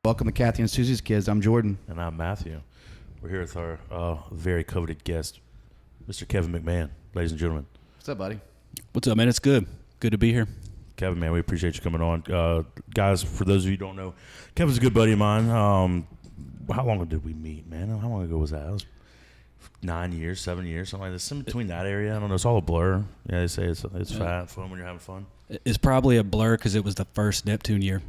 Welcome to Kathy and Susie's Kids. I'm Jordan. And I'm Matthew. We're here with our very coveted guest, Mr. Kevin McMahon, ladies and gentlemen. What's up, buddy? What's up, man? It's good. Good to be here. Kevin, man, we appreciate you coming on. Guys, for those of you who don't know, Kevin's a good buddy of mine. How long did we meet, man? How long ago was that? It was 9 years, 7 years, something like this. In between that area, I don't know. It's all a blur. Yeah, they say it's fun when you're having fun. It's probably a blur because it was the first Neptune year.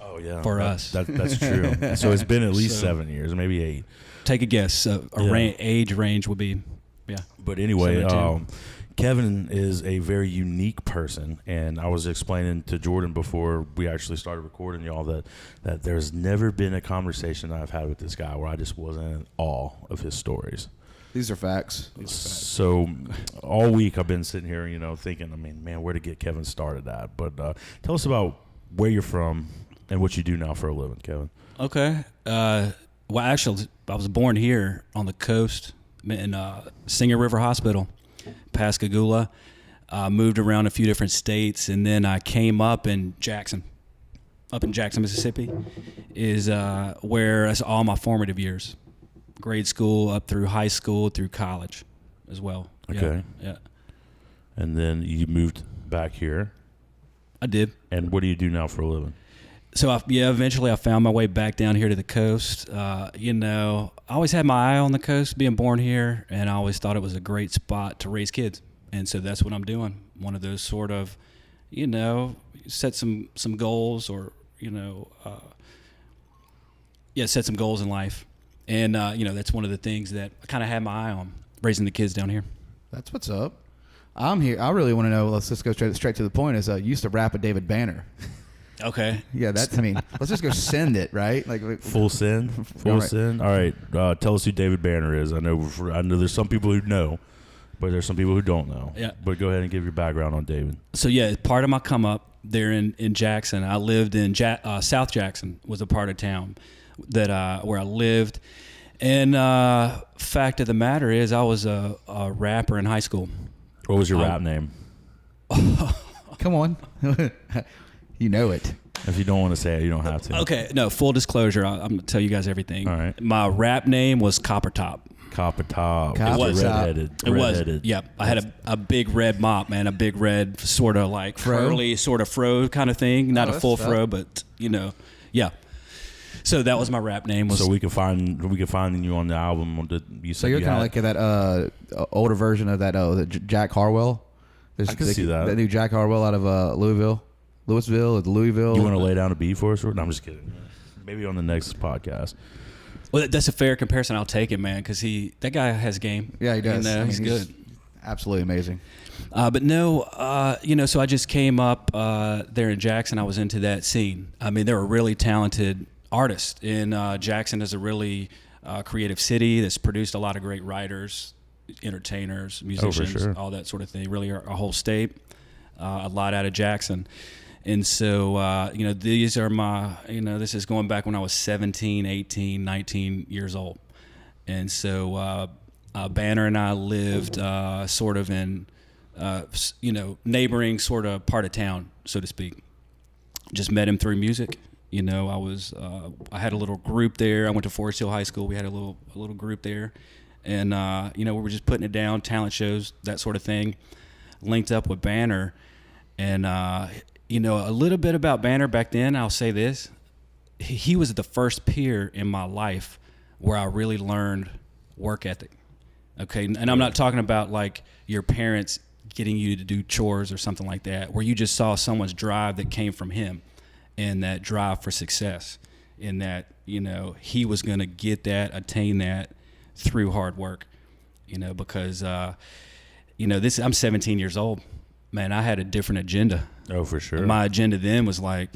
Oh, yeah. For us. That's true. So it's been at least 7 years, maybe 8. Take a guess. Age range would be, yeah. But anyway, Kevin is a very unique person, and I was explaining to Jordan before we actually started recording, y'all, that there's never been a conversation I've had with this guy where I just wasn't in awe of his stories. These are facts. So all week I've been sitting here, thinking, man, where to get Kevin started at. But tell us about where you're from and what you do now for a living, Kevin. Okay. Well, actually, I was born here on the coast in Singer River Hospital, Pascagoula. Moved around a few different states, and then I came up in Jackson, Mississippi, is where that's all my formative years. Grade school up through high school through college as well. Okay. Yeah. And then you moved back here. I did. And what do you do now for a living? So, eventually I found my way back down here to the coast. I always had my eye on the coast, being born here, and I always thought it was a great spot to raise kids. And so that's what I'm doing. One of those sort of, set some goals or, set some goals in life. And, that's one of the things that I kind of had my eye on, raising the kids down here. That's what's up. I'm here. I really want to know, let's just go straight to the point, is you used to rap with David Banner. Okay. Yeah, let's just go send it, right? Like full send. All right. Tell us who David Banner is. I know there's some people who know, but there's some people who don't know. Yeah. But go ahead and give your background on David. So part of my come up there in Jackson, I lived in South Jackson was a part of town that where I lived, and fact of the matter is I was a rapper in high school. What was your rap name? Come on. You know it. If you don't want to say it, you don't have to. Okay, no, full disclosure, I'm going to tell you guys everything. All right. My rap name was Copper Top. Copper Top. It was. Redheaded. It was. Yep. I had a big red mop, man, a big red sort of like curly sort of fro kind of thing. Not a full fro, but, yeah. So that was my rap name. So we can find you on the album. So you're kind of like that older version of that Jack Harwell. I can see that. That new Jack Harwell out of Louisville or Louisville. You want to lay down a beat for us? No, I'm just kidding. Maybe on the next podcast. Well, that's a fair comparison. I'll take it, man, because that guy has game. Yeah, he does. He's good. Absolutely amazing. But no, so I just came up there in Jackson. I was into that scene. I mean, there were really talented artists. And Jackson is a really creative city that's produced a lot of great writers, entertainers, musicians, all that sort of thing. Really, our whole state, a lot out of Jackson. And so, these are my, this is going back when I was 17, 18, 19 years old. And so Banner and I lived sort of in, neighboring sort of part of town, so to speak. Just met him through music. I had a little group there. I went to Forest Hill High School. We had a little group there. And, we were just putting it down, talent shows, that sort of thing. Linked up with Banner. And, a little bit about Banner back then, I'll say this. He was the first peer in my life where I really learned work ethic. Okay. And I'm not talking about like your parents getting you to do chores or something like that, where you just saw someone's drive that came from him and that drive for success, and that, he was going to get that, attain that through hard work, because, I'm 17 years old. Man, I had a different agenda. Oh, for sure. My agenda then was like,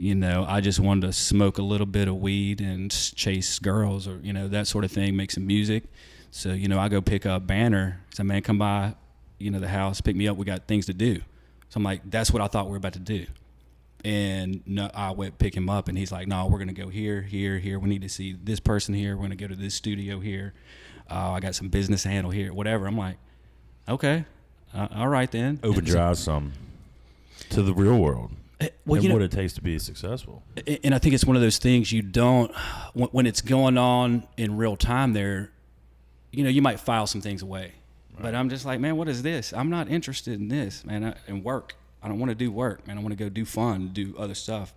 I just wanted to smoke a little bit of weed and chase girls or, that sort of thing, make some music. So, I go pick up Banner. Say, man, come by, the house, pick me up. We got things to do. So I'm like, that's what I thought we were about to do. And no, I went pick him up, and he's like, no, we're going to go here, here, here. We need to see this person here. We're going to go to this studio here. I got some business to handle here, whatever. I'm like, okay. All right then. Open your eyes some to the real world. Well, and what it takes to be successful. And I think it's one of those things you don't, when it's going on in real time there, you might file some things away. Right. But I'm just like, man, what is this? I'm not interested in this, man, and work. I don't want to do work, man. I want to go do fun, do other stuff.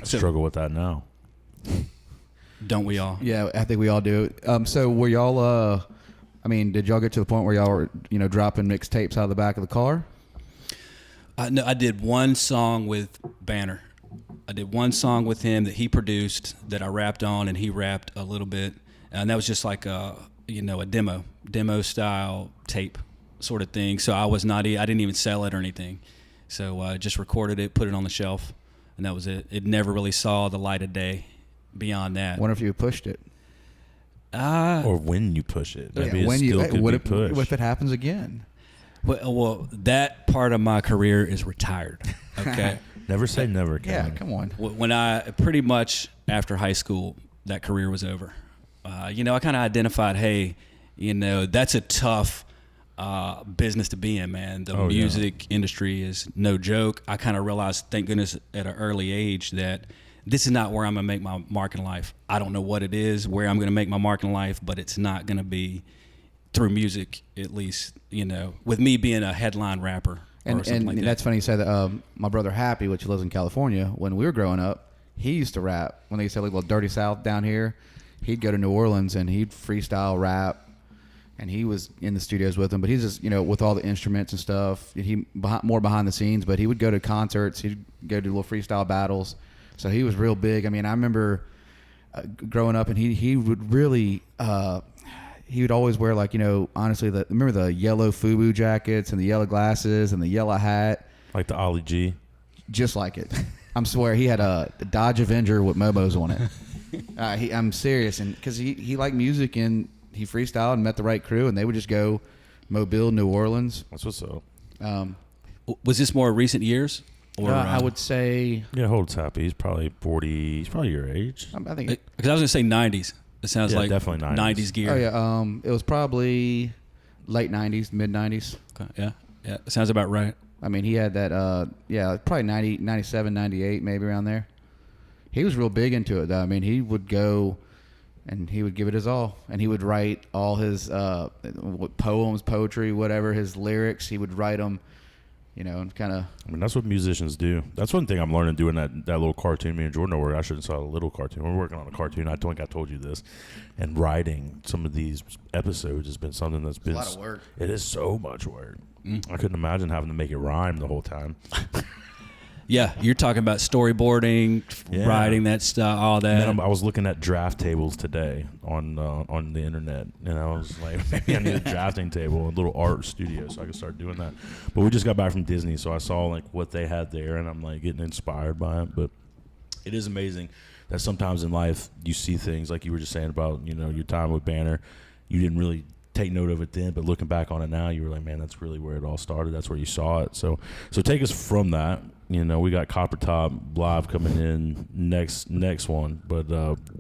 I struggle with that now. Don't we all? Yeah, I think we all do. So were y'all, did y'all get to the point where y'all were, dropping mixtapes out of the back of the car? No, I did one song with Banner. I did one song with him that he produced that I rapped on, and he rapped a little bit, and that was just like a demo style tape sort of thing. So I didn't even sell it or anything. So I just recorded it, put it on the shelf, and that was it. It never really saw the light of day beyond that. I wonder if you pushed it. Or when you push it. Maybe when it still could be pushed. What if it happens again? Well, that part of my career is retired. Okay. Never say never, Yeah, Kevin. come on. When I pretty much after high school, that career was over. I kind of identified, hey, that's a tough business to be in, man. The music industry is no joke. I kind of realized, thank goodness, at an early age that this is not where I'm going to make my mark in life. I don't know what it is, where I'm going to make my mark in life, but it's not going to be through music, at least, with me being a headline rapper or something like that. That's funny you say that. My brother Happy, which lives in California, when we were growing up, he used to rap. When they used to have like a little Dirty South down here, he'd go to New Orleans and he'd freestyle rap, and he was in the studios with them. But he's just, with all the instruments and stuff, more behind the scenes. But he would go to concerts, he'd go to little freestyle battles. So he was real big. I remember growing up, and he would really. He would always wear honestly, remember the yellow FUBU jackets and the yellow glasses and the yellow hat, like the Ollie G, just like it. I'm swear he had a Dodge Avenger with Mobos on it. I'm serious, and because he liked music and he freestyled and met the right crew, and they would just go Mobile, New Orleans. That's what's up. Was this more recent years? Or, I would say. Yeah, Hold's happy. He's probably 40. He's probably your age. I think. Because I was going to say 90s. It sounds like definitely 90s gear. Oh yeah, it was probably late 90s, mid 90s. Okay, yeah, sounds about right. He had that, probably 90, 97, 98, maybe around there. He was real big into it, though. He would go and he would give it his all, and he would write all his poems, poetry, whatever, his lyrics. He would write them. And kind of. That's what musicians do. That's one thing I'm learning doing that little cartoon. Me and Jordan are working. I shouldn't say a little cartoon. We're working on a cartoon. I think I told you this. And writing some of these episodes has been something that's been. It's a lot of work. It is so much work. I couldn't imagine having to make it rhyme the whole time. Yeah, you're talking about storyboarding, writing that stuff, all that. And then I was looking at draft tables today on the internet, and I was like, maybe I need a drafting table, a little art studio, so I could start doing that. But we just got back from Disney, so I saw what they had there, and I'm getting inspired by it. But it is amazing that sometimes in life you see things like you were just saying about your time with Banner. You didn't really take note of it then, but looking back on it now, you were like, man, that's really where it all started. That's where you saw it. So take us from that. We got Copper Top live coming in next one, but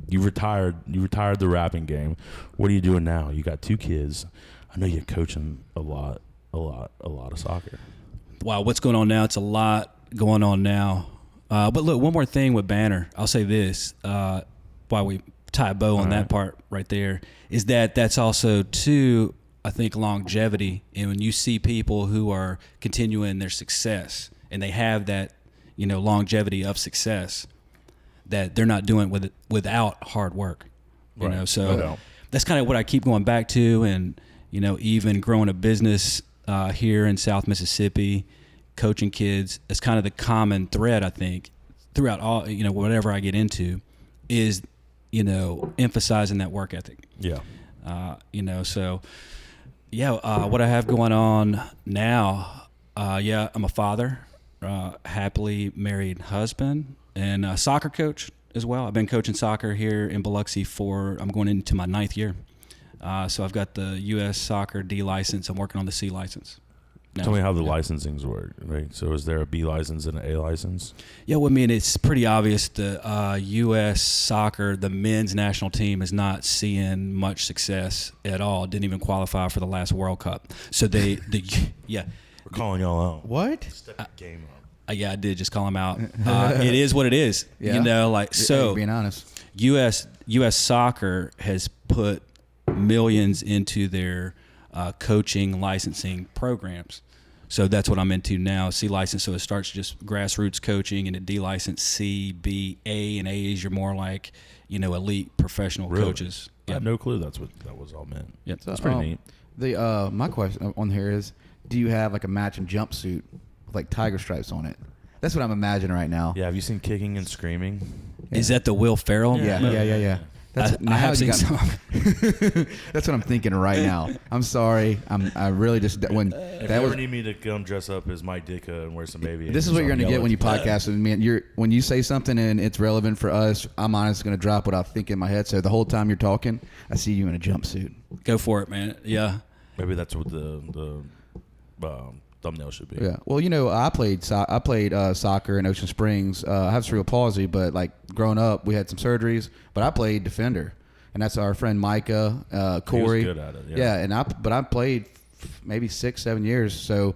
you retired the rapping game. What are you doing now? You got 2 kids. I know you're coaching a lot of soccer. Wow, what's going on now? It's a lot going on now. But look, one more thing with Banner. I'll say this, while we tie a bow on that part right there, is that's also too, I think, longevity. And when you see people who are continuing their success and they have that, longevity of success, that they're not doing it without hard work, so that's kind of what I keep going back to. And, even growing a business here in South Mississippi, coaching kids, it's kind of the common thread, I think, throughout all, whatever I get into is, emphasizing that work ethic. Yeah. What I have going on now, I'm a father, happily married husband, and a soccer coach as well. I've been coaching soccer here in Biloxi I'm going into my 9th year. So I've got the U.S. Soccer D license. I'm working on the C license. Tell me how the licensings work, right? So is there a B license and an A license? Yeah, well, it's pretty obvious the U.S. Soccer, the men's national team, is not seeing much success at all. Didn't even qualify for the last World Cup. So We're calling y'all out. What? Step the game up. Yeah, I did just call him out. It is what it is. Yeah. You know, like, so being honest. U.S. Soccer has put millions into their coaching licensing programs. So that's what I'm into now. C license, so it starts just grassroots coaching, and a D license, C, B, A, and A is your more like, you know, elite professional coaches. I had no clue that's what that was all meant. Yep. That's pretty neat. The my question on here is, do you have like a matching jumpsuit with like tiger stripes on it? That's what I'm imagining right now. Yeah, have you seen Kicking and Screaming? Yeah. Is that the Will Ferrell? Yeah. That's, I have seen some. That's what I'm thinking right now. I'm sorry. I really just when If that you was. ever need me to come dress up as Mike Ditka and wear some baby. This is what you're gonna get when you podcast with me. And when you say something and it's relevant for us, I'm honestly gonna drop what I think in my head. So the whole time you're talking, I see you in a jumpsuit. Go for it, man. Yeah. Maybe that's what the thumbnail should be. Yeah. Well, you know, I played soccer in Ocean Springs. I have cerebral palsy, but like growing up, we had some surgeries. But I played defender, and that's our friend Micah, Corey. He was good at it. Yeah. And I played maybe 6-7 years. So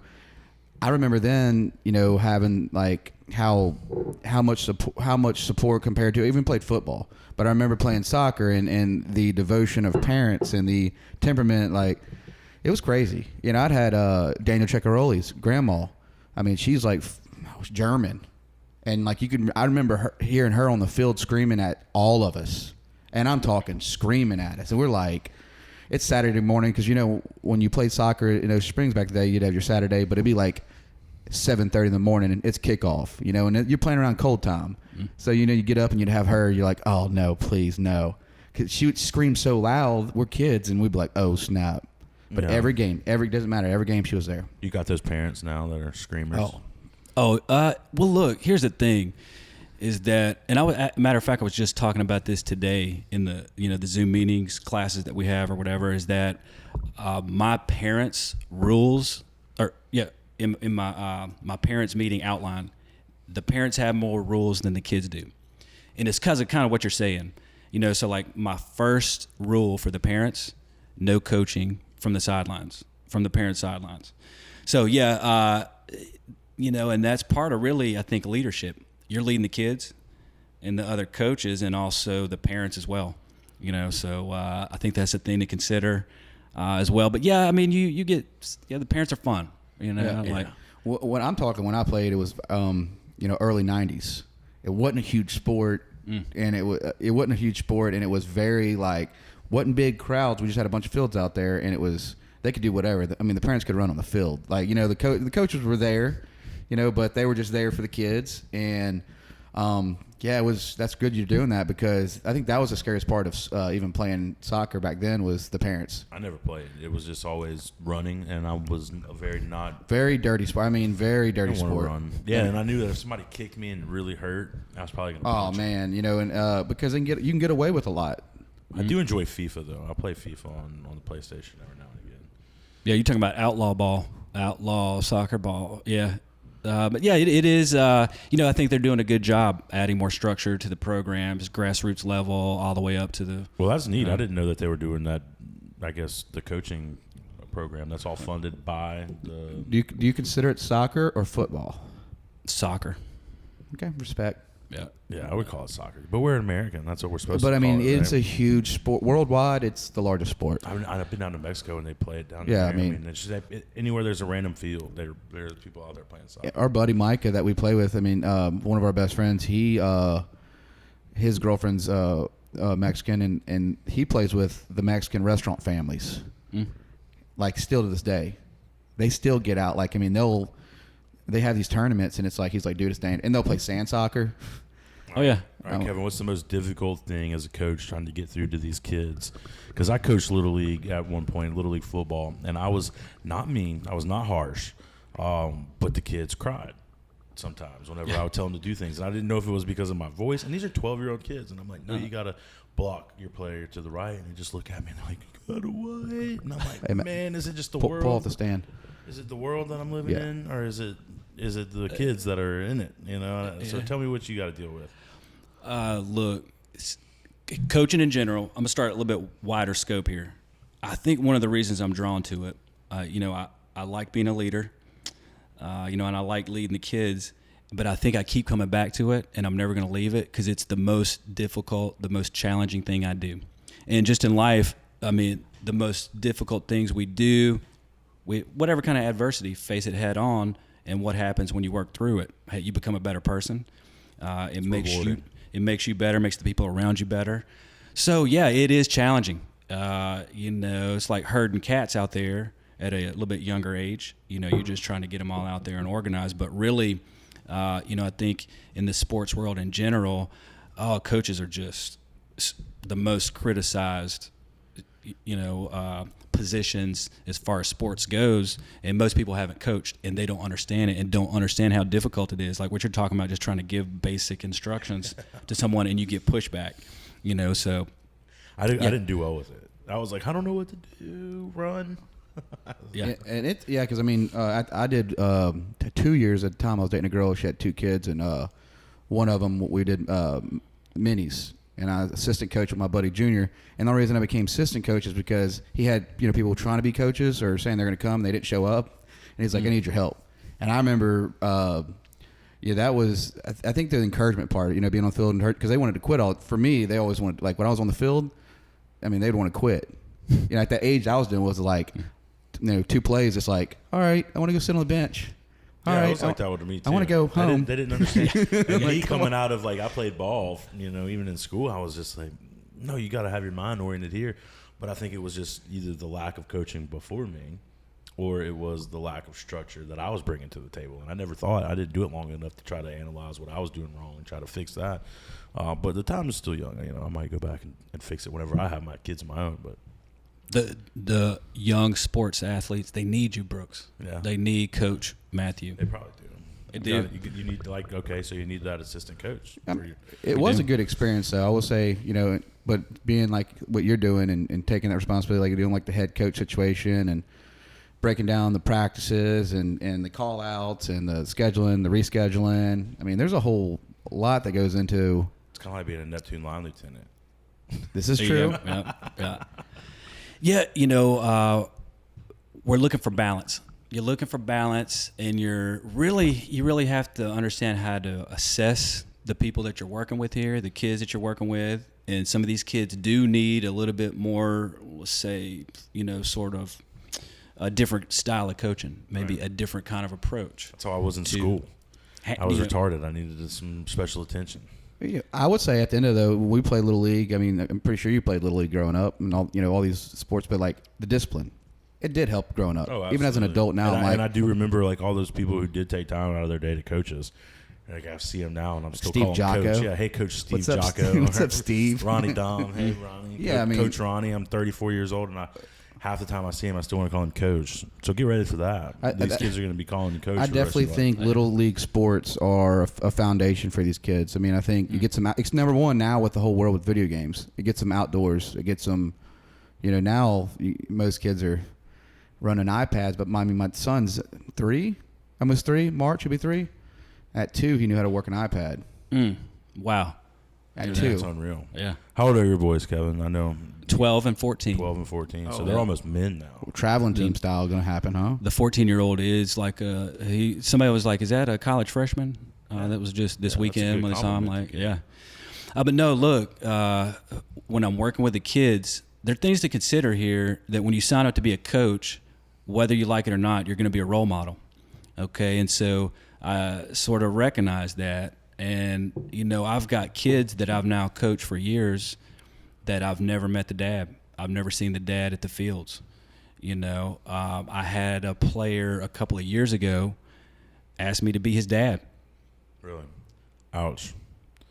I remember then, you know, having like how much support compared to even played football. But I remember playing soccer and the devotion of parents and the temperament, like. It was crazy. You know, I'd had Daniel Ceccaroli's grandma. I mean, she's like German. And like I remember hearing her on the field screaming at all of us. And I'm talking screaming at us. And we're like, it's Saturday morning because, you know, when you played soccer in Ocean Springs back then, you'd have your Saturday, but it'd be like 7:30 in the morning and it's kickoff, you know, and you're playing around cold time. Mm-hmm. So, you know, you get up and you'd have her, you're like, oh, no, please, no. Because she would scream so loud. We're kids and we'd be like, oh, snap. But every game, doesn't matter. Every game she was there. You got those parents now that are screamers. Well, look. Here's the thing, is that, and matter of fact, I was just talking about this today in the the Zoom meetings, classes that we have or whatever. Is that my parents' rules, in my parents' meeting outline, the parents have more rules than the kids do, and it's because of kind of what you're saying. You know, so like my first rule for the parents, no coaching from the sidelines, from the parents' sidelines. So, and that's part of really, I think, leadership. You're leading the kids and the other coaches and also the parents as well. You know, so I think that's a thing to consider as well. But, yeah, I mean, you get the parents are fun. You know, like. When I'm talking, when I played, it was, early 90s. It wasn't a huge sport, and it wasn't a huge sport, and it was very, like, wasn't big crowds. We just had a bunch of fields out there, and they could do whatever. I mean, the parents could run on the field. Like, you know, the coaches were there, you know, but they were just there for the kids. And, that's good you're doing that because I think that was the scariest part of even playing soccer back then was the parents. I never played. It was just always running, and I was a very dirty sport. I mean, very dirty sport. Run. Yeah, and I knew that if somebody kicked me and really hurt, I was probably going to punch them. Man, you know, and because you can get away with a lot. I do enjoy FIFA though. I play FIFA on the PlayStation every now and again. Yeah, you're talking about outlaw soccer ball. Yeah, but yeah, it is. I think they're doing a good job adding more structure to the programs, grassroots level, all the way up to the. Well, that's neat. I didn't know that they were doing that. I guess the coaching program that's all funded by the. Do you consider it soccer or football? Soccer. Okay, respect. Yeah, I would call it soccer, but we're American. That's what we're supposed to. But I mean, call it, it's right? a huge sport worldwide. It's the largest sport. I've been down to Mexico and they play it down there. Yeah, I mean it's just anywhere there's a random field, there's people out there playing soccer. Our buddy Micah that we play with. I mean, one of our best friends. His girlfriend's Mexican, and he plays with the Mexican restaurant families. Like still to this day, they still get out. Like I mean, they have these tournaments, and it's like he's like, dude, it's dang, and they'll play sand soccer. Oh yeah. All right, Kevin, what's the most difficult thing as a coach trying to get through to these kids? Because I coached Little League at one point, Little League football, and I was not mean, I was not harsh, but the kids cried sometimes whenever I would tell them to do things. And I didn't know if it was because of my voice, and these are 12-year-old kids, and I'm like, no, you got to block your player to the right, and they just look at me and they're like, you got to what? And I'm like, hey, man, is it just the world? Pull off the stand. Is it the world that I'm living in, or is it the kids that are in it? You know. So tell me what you got to deal with. Look, coaching in general. I'm gonna start a little bit wider scope here. I think one of the reasons I'm drawn to it, I like being a leader, and I like leading the kids. but I think I keep coming back to it, and I'm never going to leave it because it's the most difficult, the most challenging thing I do. And just in life, I mean, the most difficult things we do, whatever kind of adversity, face it head on. And what happens when you work through it? Hey, you become a better person. It makes you better, makes the people around you better. So yeah, it is challenging. It's like herding cats out there at a little bit younger age. You're just trying to get them all out there and organized. But really, I think in the sports world in general, coaches are just the most criticized, positions as far as sports goes, and most people haven't coached and they don't understand it and don't understand how difficult it is. Like what you're talking about, just trying to give basic instructions to someone and you get pushback, so. I didn't do well with it. I was like, I don't know what to do, run. Yeah. And because I did 2 years at the time. I was dating a girl. She had 2 kids, and one of them we did minis. And I was assistant coach with my buddy Junior. And the only reason I became assistant coach is because he had people trying to be coaches or saying they're going to come, and they didn't show up. And he's like, I need your help. And I remember, that was I think the encouragement part, being on the field and hurt because they wanted to quit. For me, they always wanted, like when I was on the field, they'd want to quit. At that age I was doing was like, 2 plays. It's like, all right, I want to go sit on the bench. All right, it was like that with me too. I want to go home. They didn't understand. And me coming out of I played ball, even in school, I was just like, no, you got to have your mind oriented here. But I think it was just either the lack of coaching before me, or it was the lack of structure that I was bringing to the table. And I never thought, I didn't do it long enough to try to analyze what I was doing wrong and try to fix that. But the time is still young. I might go back and fix it whenever I have my kids of my own. But the young sports athletes, they need you, Brooks. Yeah. They need Coach Matthew. They probably do. You need so you need that assistant coach. It was a good experience, though. I will say, but being like what you're doing and taking that responsibility, like you're doing like the head coach situation and breaking down the practices and the call outs and the scheduling, the rescheduling. There's a whole lot that goes into. It's kind of like being a Neptune line lieutenant. This is true. Yeah, we're looking for balance. You're looking for balance, and you really have to understand how to assess the people that you're working with here, the kids that you're working with. And some of these kids do need a little bit more, let's say, sort of a different style of coaching, maybe a different kind of approach. That's how I was in school. I was retarded. I needed some special attention. Yeah, I would say at the end of when we played Little League, I'm pretty sure you played Little League growing up and all these sports, but like the discipline, it did help growing up. Oh, even as an adult now. And I do remember all those people who did take time out of their day to coach us. I see them now, and I'm still Steve calling Jocko. Coach. Yeah, hey, Coach Steve What's up, Jocko. What's up, Steve? Ronnie Dom. Hey, Ronnie. Yeah, Coach Ronnie. I'm 34 years old, and half the time I see him, I still want to call him Coach. So get ready for that. These kids are going to be calling you Coach. I definitely think Little League sports are a foundation for these kids. I think you get some. It's number one now with the whole world with video games. It gets them outdoors. It gets them. Now most kids are running iPads, but my son's 3, almost 3. March he'll be 3. At 2, he knew how to work an iPad. Wow. At 2. That's unreal. Yeah. How old are your boys, Kevin? I know 12 and 14. 12 and 14. So they're almost men now. Traveling team style going to happen, huh? The 14-year-old is like somebody was like, is that a college freshman? That was just this weekend when I saw him. Like, yeah. But no, look, when I'm working with the kids, there are things to consider here that when you sign up to be a coach, whether you like it or not, you're going to be a role model. Okay. And so I sort of recognize that. And, I've got kids that I've now coached for years that I've never met the dad. I've never seen the dad at the fields. I had a player a couple of years ago ask me to be his dad. Really? Ouch.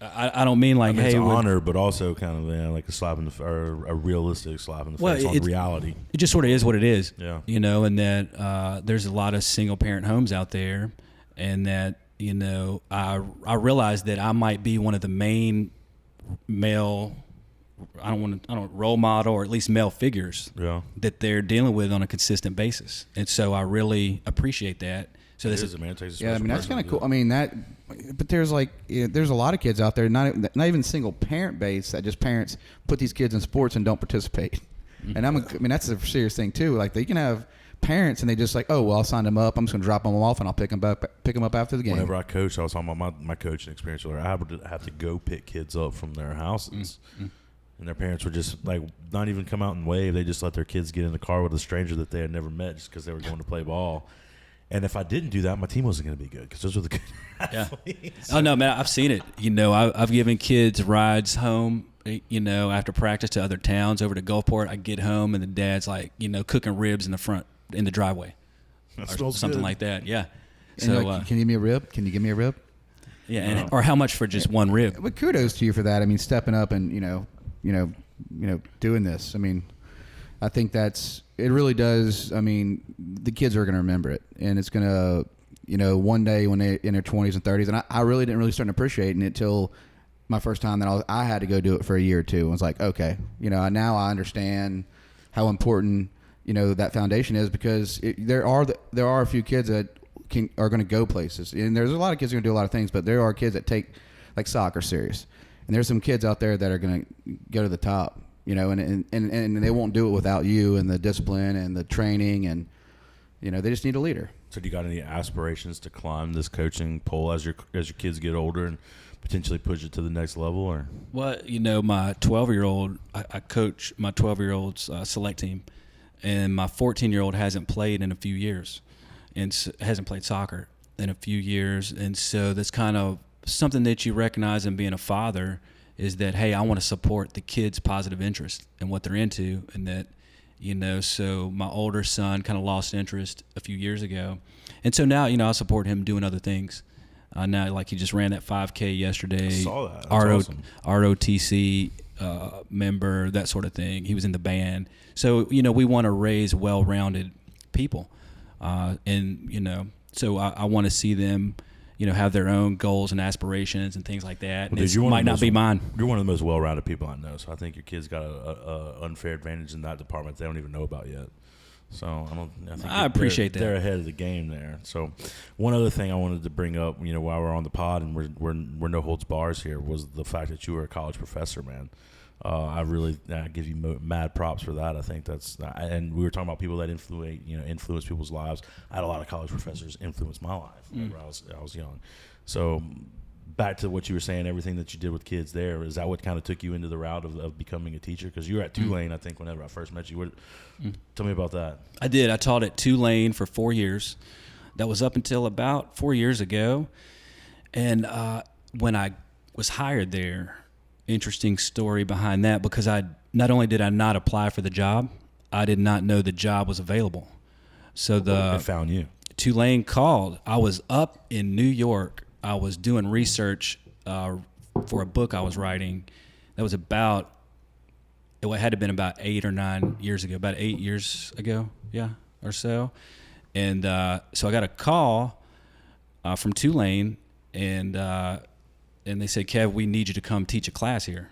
I don't mean like, it's hey, an honor, but also kind of like a slap in the or a realistic slap in the face on reality. It just sort of is what it is. Yeah. And that there's a lot of single parent homes out there, and that I realize that I might be one of the main male. I don't role model, or at least male figures that they're dealing with on a consistent basis, and so I really appreciate that. So this is man. It takes a yeah, that's kind of cool. But there's there's a lot of kids out there, not even single parent based, that just parents put these kids in sports and don't participate. Mm-hmm. And that's a serious thing too. Like they can have parents, and they just like, oh, well, I'll sign them up. I'm just going to drop them off, and I'll pick them up after the game. Whenever I coached, I was talking about my coaching experience where I would have to go pick kids up from their houses. And their parents would just, like, not even come out and wave. They just let their kids get in the car with a stranger that they had never met just because they were going to play ball. And if I didn't do that, my team wasn't going to be good because those were the good athletes. Oh, no, man, I've seen it. You know, I've given kids rides home, you know, after practice to other towns over to Gulfport. I get home, and the dad's, like, you know, cooking ribs in the driveway. That Or smells something good. like that, yeah. And So, like, can you give me a rib? Can you give me a rib? yeah, and, or how much for just one rib? But kudos to you for that. I mean, stepping up and doing this. I mean, I think it really does. I mean, the kids are going to remember it, and it's going to, one day when they're in their 20s and 30s. And I really didn't start appreciating it until my first time that I had to go do it for a year or two. I was like, okay, now I understand how important that foundation is, because there are a few kids that are going to go places, and there's a lot of kids who are going to do a lot of things, but there are kids that take like soccer serious, and there's some kids out there that are going to go to the top, and they won't do it without you and the discipline and the training, and they just need a leader. So do you got any aspirations to climb this coaching pole as your kids get older and potentially push it to the next level? Or Well, my 12-year-old, I coach my 12-year-old's select team, and my 14-year-old hasn't played in a few years, and hasn't played soccer in a few years. And so that's kind of something that you recognize in being a father, is that, hey, I want to support the kids' positive interest and what they're into, and that, so my older son kind of lost interest a few years ago. And so now, I support him doing other things. Now, like, he just ran that 5K yesterday. I saw that. That's awesome. ROTC member, that sort of thing. He was in the band. So, we want to raise well-rounded people. So I want to see them, have their own goals and aspirations and things like that. And it might not be mine. You're one of the most well-rounded people I know, so I think your kids got a unfair advantage in that department they don't even know about yet. So I appreciate that. They're ahead of the game there. So one other thing I wanted to bring up, while we're on the pod and we're no holds bars here, was the fact that you were a college professor, man. I give you mad props for that. I think and we were talking about people that influence people's lives. I had a lot of college professors influence my life whenever I was young. So back to what you were saying, everything that you did with kids there, is that what kind of took you into the route of becoming a teacher? Because you were at Tulane, I think, whenever I first met you. Tell me about that. I did. I taught at Tulane for 4 years. That was up until about 4 years ago. And when I was hired there, interesting story behind that, because not only did I not apply for the job, I did not know the job was available. So It found you. Tulane called. I was up in New York. I was doing research for a book I was writing. That was it had to have been about 8 or 9 years ago, about 8 years ago, or so. And so I got a call from Tulane, and they said, Kev, we need you to come teach a class here.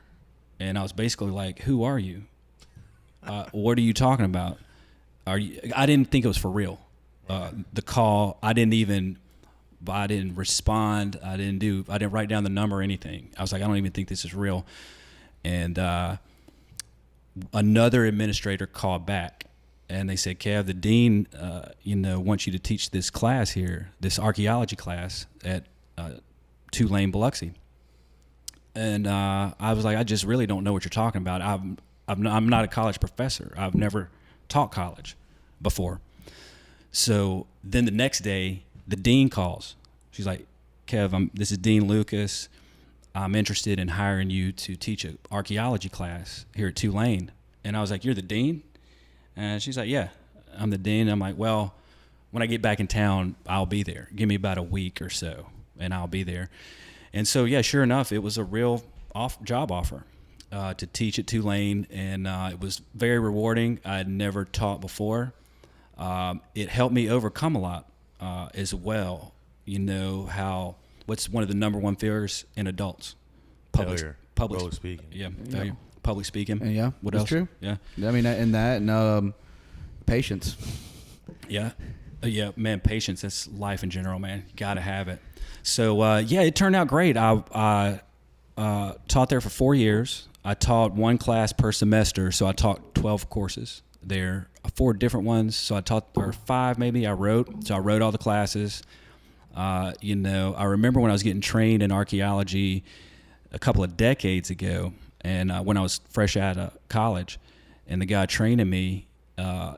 And I was basically like, who are you? What are you talking about? I didn't think it was for real. The call, I didn't respond. I didn't write down the number or anything. I was like, I don't even think this is real. And another administrator called back, and they said, Kev, the dean, wants you to teach this class here, this archaeology class at Tulane, Biloxi. And I was like, I just really don't know what you're talking about. I'm not a college professor. I've never taught college before. So then the next day, the dean calls. She's like, Kev, this is Dean Lucas. I'm interested in hiring you to teach an archaeology class here at Tulane. And I was like, you're the dean? And she's like, yeah, I'm the dean. I'm like, well, when I get back in town, I'll be there. Give me about a week or so, and I'll be there. And so, yeah, sure enough, it was a real job offer to teach at Tulane, and it was very rewarding. I had never taught before. It helped me overcome a lot as well. What's one of the number one fears in adults? Public speaking. Yeah, failure. Public speaking. And yeah, what that's else? true. Yeah. I mean, and patience. Yeah. Yeah, man, patience. That's life in general, man. You got to have it. So, it turned out great. I taught there for 4 years. I taught one class per semester, so I taught 12 courses there. 4 different ones. So I taught, or 5 maybe. I wrote. So I wrote all the classes. You know, I remember when I was getting trained in archaeology a couple of decades ago, and when I was fresh out of college, and the guy training me,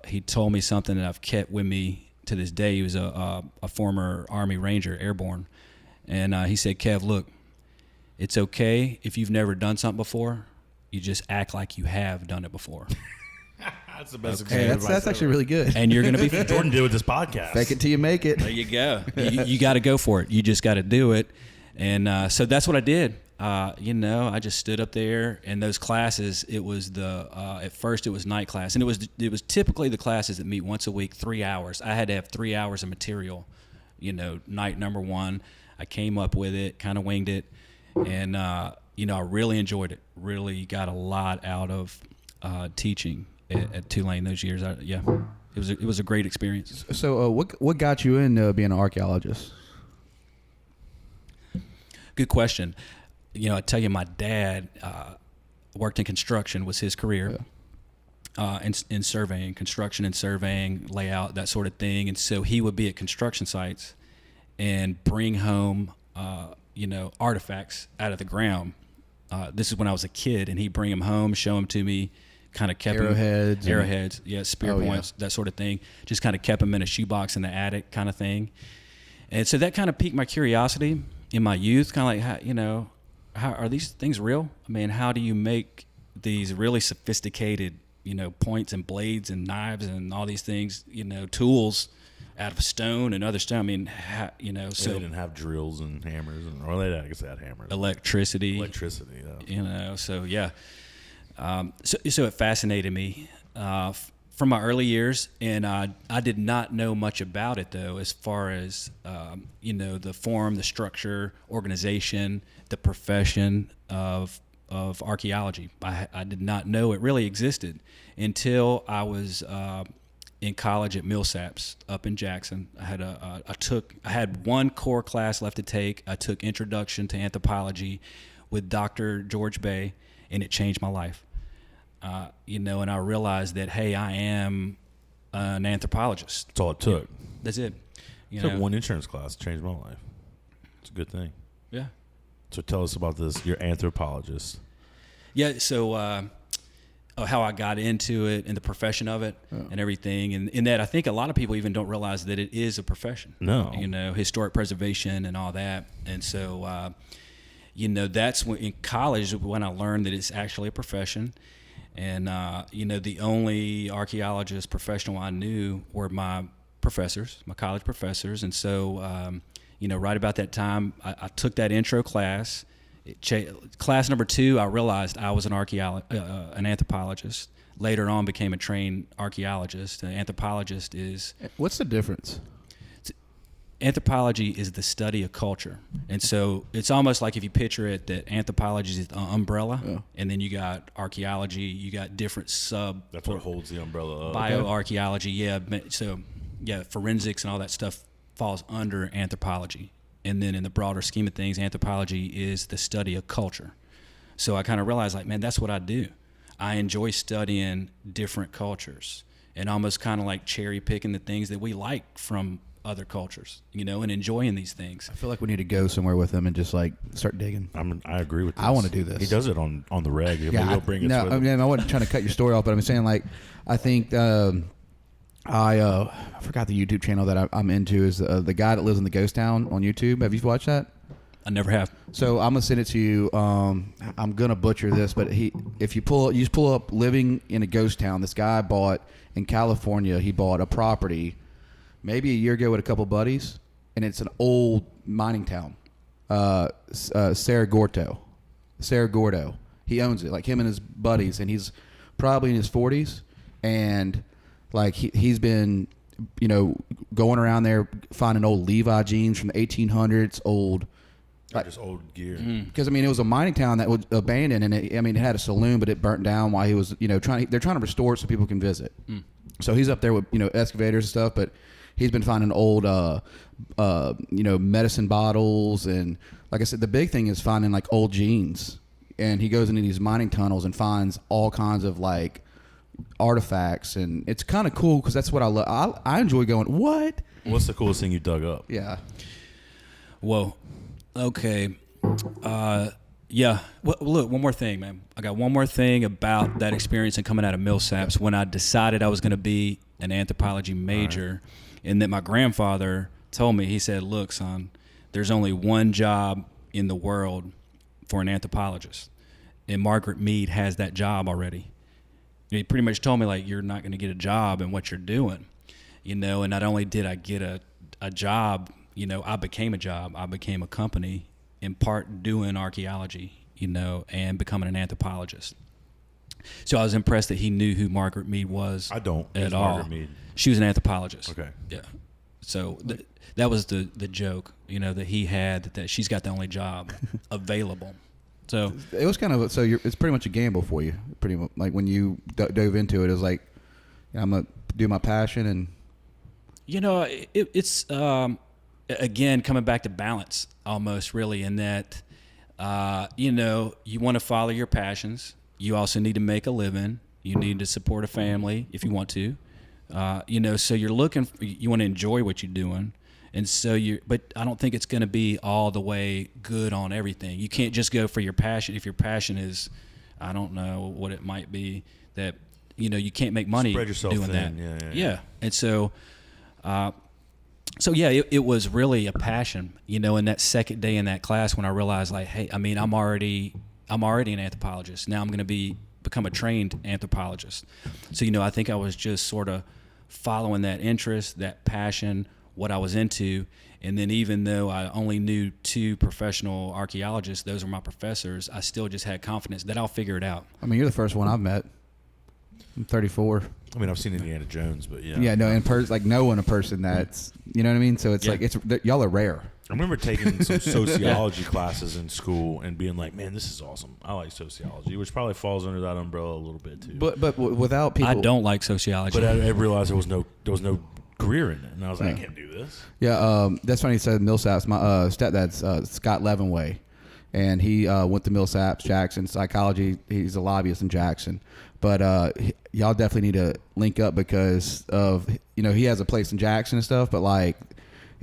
he told me something that I've kept with me to this day. He was a former Army Ranger, airborne, and he said, "Kev, look, it's okay if you've never done something before. You just act like you have done it before." That's the best. Hey, that's actually really good. And you're going to be Jordan did with this podcast. Fake it till you make it. There you go. You got to go for it. You just got to do it. And so that's what I did. You know, I just stood up there, and those classes, it was at first it was night class, and it was typically the classes that meet once a week, 3 hours. I had to have 3 hours of material, you know, night number 1. I came up with it, kind of winged it, and, you know, I really enjoyed it. Really got a lot out of teaching at Tulane those years. It was a great experience. So what got you into being an archaeologist? Good question. You know, I tell you, my dad worked in construction, was his career, in surveying, construction and surveying, layout, that sort of thing. And so he would be at construction sites and bring home, you know, artifacts out of the ground. This is when I was a kid, and he'd bring them home, show them to me, kind of kept arrowheads, spear points, that sort of thing. Just kind of kept them in a shoebox in the attic, kind of thing. And so that kind of piqued my curiosity in my youth, kind of like, how, you know, how are these things real? I mean, how do you make these really sophisticated, you know, points and blades and knives and all these things, you know, tools out of stone and other stone? I mean, you know, so they didn't have drills and hammers, or I guess they had hammers. Electricity, yeah. You know, so yeah. So it fascinated me from my early years, and I did not know much about it, though, as far as you know, the form, the structure, organization, the profession of archaeology. I did not know it really existed until I was in college at Millsaps up in Jackson. I had one core class left to take. I took Introduction to Anthropology with Dr. George Bay, and it changed my life. You know, and I realized that, hey, I am an anthropologist. That's all it took. That's it. You took know? one insurance class, changed my life. It's a good thing. Yeah. So tell us about this. You're anthropologist. Yeah. So how I got into it and the profession of it and everything, and in that, I think a lot of people even don't realize that it is a profession. No. You know, historic preservation and all that, and so you know, that's when in college when I learned that it's actually a profession. And, you know, the only archaeologist professional I knew were my professors, my college professors. And so, you know, right about that time, I took that intro class. Class number 2, I realized I was an anthropologist. Later on, became a trained archaeologist. An anthropologist is... What's the difference? Anthropology is the study of culture. And so it's almost like if you picture it, that anthropology is the umbrella, and then you got archaeology, you got different That's what holds the umbrella up. Bioarchaeology, yeah. So, yeah, forensics and all that stuff falls under anthropology. And then in the broader scheme of things, anthropology is the study of culture. So I kind of realized, like, man, that's what I do. I enjoy studying different cultures and almost kind of like cherry picking the things that we like from other cultures, you know, and enjoying these things. I feel like we need to go somewhere with him and just like start digging. I agree with this. I want to do this. He does it on the reg. Yeah, he'll bring it. I mean, I wasn't trying to cut your story off, but I'm saying, like, I think I forgot the YouTube channel that I'm into is the guy that lives in the ghost town on YouTube. Have you watched that? I never have. So I'm gonna send it to you. I'm gonna butcher this, but you just pull up living in a ghost town. This guy bought in California. He bought a property maybe a year ago with a couple buddies, and it's an old mining town, Cerro Gordo. He owns it, like him and his buddies, and he's probably in his 40s, and like he's been, you know, going around there finding old Levi jeans from the 1800s, old. Like, just old gear. Because I mean, it was a mining town that was abandoned, and it had a saloon, but it burnt down while he was, you know, they're trying to restore it so people can visit. So he's up there with, you know, excavators and stuff, but he's been finding old, you know, medicine bottles, and like I said, the big thing is finding like old jeans. And he goes into these mining tunnels and finds all kinds of like artifacts, and it's kind of cool because that's what I love. I enjoy going, what? What's the coolest thing you dug up? Yeah. Whoa. Okay. Yeah. Well, look, one more thing, man. I got one more thing about that experience and coming out of Millsaps when I decided I was going to be an anthropology major, and that my grandfather told me, he said, look, son, there's only one job in the world for an anthropologist, and Margaret Mead has that job already. He pretty much told me, like, you're not going to get a job in what you're doing, you know. And not only did I get a job, you know, I became a job. I became a company, in part doing archaeology, you know, and becoming an anthropologist. So I was impressed that he knew who Margaret Mead was. I don't. At Who's all. Margaret Mead? She was an anthropologist. Okay. Yeah. So that was the joke, you know, that he had, that she's got the only job available. So It was kind of it's pretty much a gamble for you. Pretty much like when you dove into it, it was like, I'm gonna do my passion, and you know, it's again coming back to balance almost, really, in that you know, you want to follow your passions. You also need to make a living. You need to support a family if you want to. You know, so you want to enjoy what you're doing. And so but I don't think it's going to be all the way good on everything. You can't just go for your passion. If your passion is, I don't know what it might be, that, you know, you can't make money Spread yourself doing thin. that. Yeah. And so, it was really a passion, you know, in that second day in that class when I realized, like, hey, I mean, I'm already an anthropologist. Now I'm going to become a trained anthropologist. So, you know, I think I was just sort of following that interest, that passion, what I was into. And then even though I only knew 2 professional archaeologists, those were my professors, I still just had confidence that I'll figure it out. I mean, you're the first one I've met. I'm 34. I mean, I've seen Indiana Jones, but yeah. Yeah, no, like knowing a person that's, you know what I mean? So it's like, y'all are rare. I remember taking some sociology classes in school and being like, man, this is awesome. I like sociology, which probably falls under that umbrella a little bit too. But without people, I don't like sociology. But I realized there was no career in it, and I was like, I can't do this. Yeah, that's funny you said Millsaps. My stepdad's Scott Levenway, and he went to Millsaps, Jackson, psychology. He's a lobbyist in Jackson. But y'all definitely need to link up because of, you know, he has a place in Jackson and stuff, but like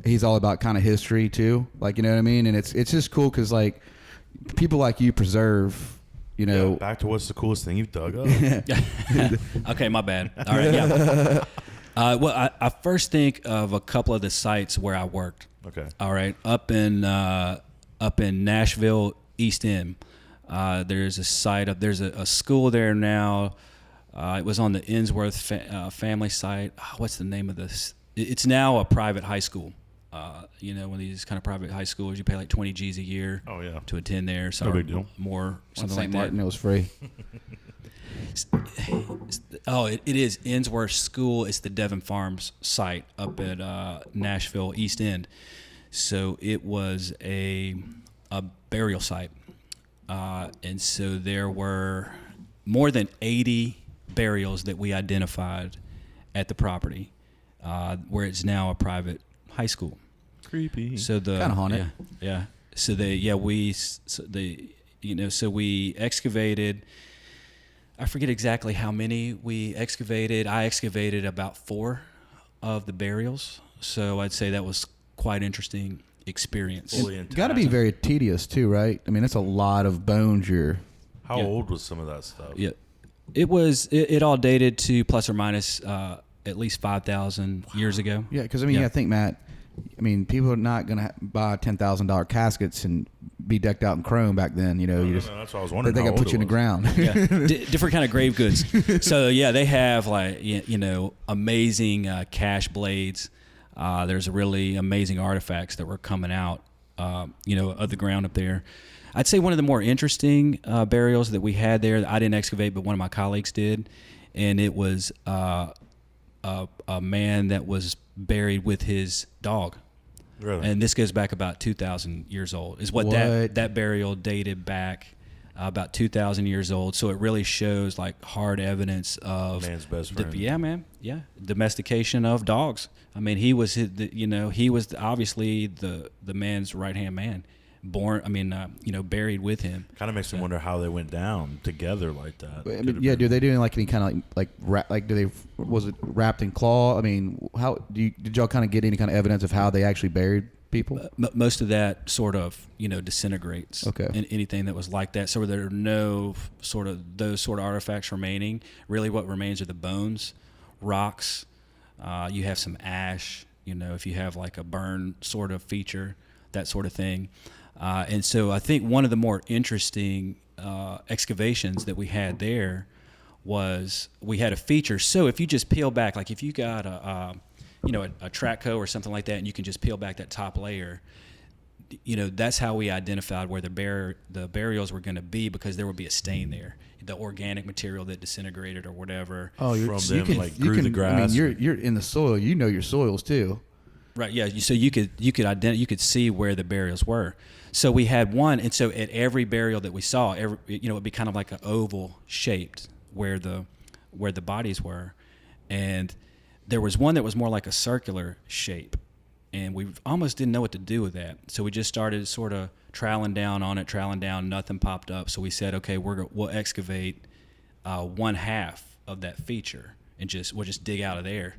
he's all about kind of history too. Like, you know what I mean? And it's just cool because like people like you preserve, you know. Yeah, back to what's the coolest thing you've dug up. Okay, my bad. All right, yeah. Well, I first think of a couple of the sites where I worked. Okay. All right, up in Nashville, East End. There's a site there's a school there now. It was on the Innsworth family site. What's the name of this? It's now a private high school. You know, one of these kind of private high schools, you pay like 20 G's a year. Oh, yeah. To attend there. So No big deal. More, something St. like Martin, that. it was free. It is Innsworth School. It's the Devon Farms site up at Nashville, East End. So it was a burial site. And so there were more than 80 burials that we identified at the property, where it's now a private high school. Creepy. So the Kinda haunted. Yeah. So we excavated. I forget exactly how many we excavated. I excavated about 4 of the burials. So I'd say that was quite interesting experience. Got to be very tedious too, right? I mean, it's a lot of bones. How old was some of that stuff? Yeah, it all dated to plus or minus at least 5,000 years ago. Yeah, because I mean, I think, Matt, I mean, people are not going to buy $10,000 caskets and be decked out in chrome back then. You know, That's what I was wondering. They got to put you in the ground. Yeah, different kind of grave goods. So yeah, they have like amazing cash blades. There's really amazing artifacts that were coming out, of the ground up there. I'd say one of the more interesting burials that we had there that I didn't excavate, but one of my colleagues did, and it was a man that was buried with his dog. Really? And this goes back about 2,000 years old. Is what? That burial dated back about 2,000 years old. So it really shows like hard evidence of man's best friend. Domestication of dogs. I mean, he was obviously the man's right hand man, buried with him. Kind of makes me wonder how they went down together like that. I mean, yeah, do they do like any kind of was it wrapped in claw? I mean, how did y'all kind of get any kind of evidence of how they actually buried people? Most of that sort of disintegrates. Okay. In anything that was like that, so there are no sort of those sort of artifacts remaining. Really, what remains are the bones, rocks. You have some ash. If you have like a burn sort of feature, that sort of thing. And so I think one of the more interesting excavations that we had there was we had a feature. So if you just peel back, like if you got a track hoe or something like that, and you can just peel back that top layer, that's how we identified where the burials were going to be, because there would be a stain there, the organic material that disintegrated or whatever. Oh, grew the grass. I mean, you're in the soil. You know your soils too. Right. Yeah. So you could see where the burials were. So we had one, and so at every burial that we saw, it'd be kind of like an oval shaped where the bodies were, and there was one that was more like a circular shape, and we almost didn't know what to do with that. So we just started sort of troweling down. Nothing popped up. So we said, okay, we'll excavate one half of that feature, and we'll just dig out of there.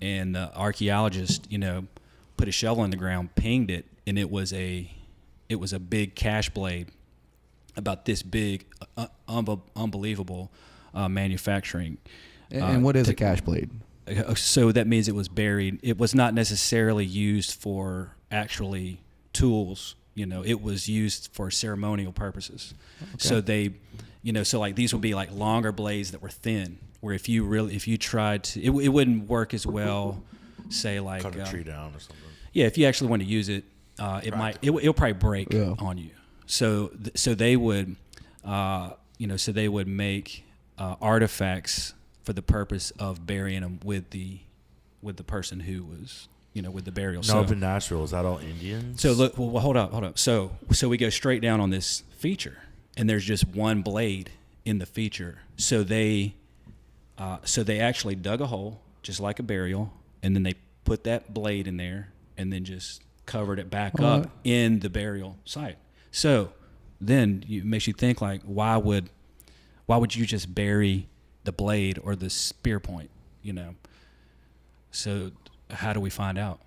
And the archaeologist, put a shovel in the ground, pinged it, and it was a big cash blade, about this big, unbelievable manufacturing. And what is a cash blade? So that means it was buried. It was not necessarily used for actually tools. It was used for ceremonial purposes. Okay. So they, so like these would be like longer blades that were thin, where if you tried to, it wouldn't work as well, say like cut a tree down or something. Yeah, if you actually want to use it, it'll probably break on you. So they would, they would make artifacts for the purpose of burying them with the person who was, with the burial. No, up in Nashville, is that all Indians? So look, well, hold up. So we go straight down on this feature, and there's just one blade in the feature. So they actually dug a hole, just like a burial, and then they put that blade in there, and then just covered it back up in the burial site. So then it makes you think, like, why would you just bury the blade or the spear point? So how do we find out?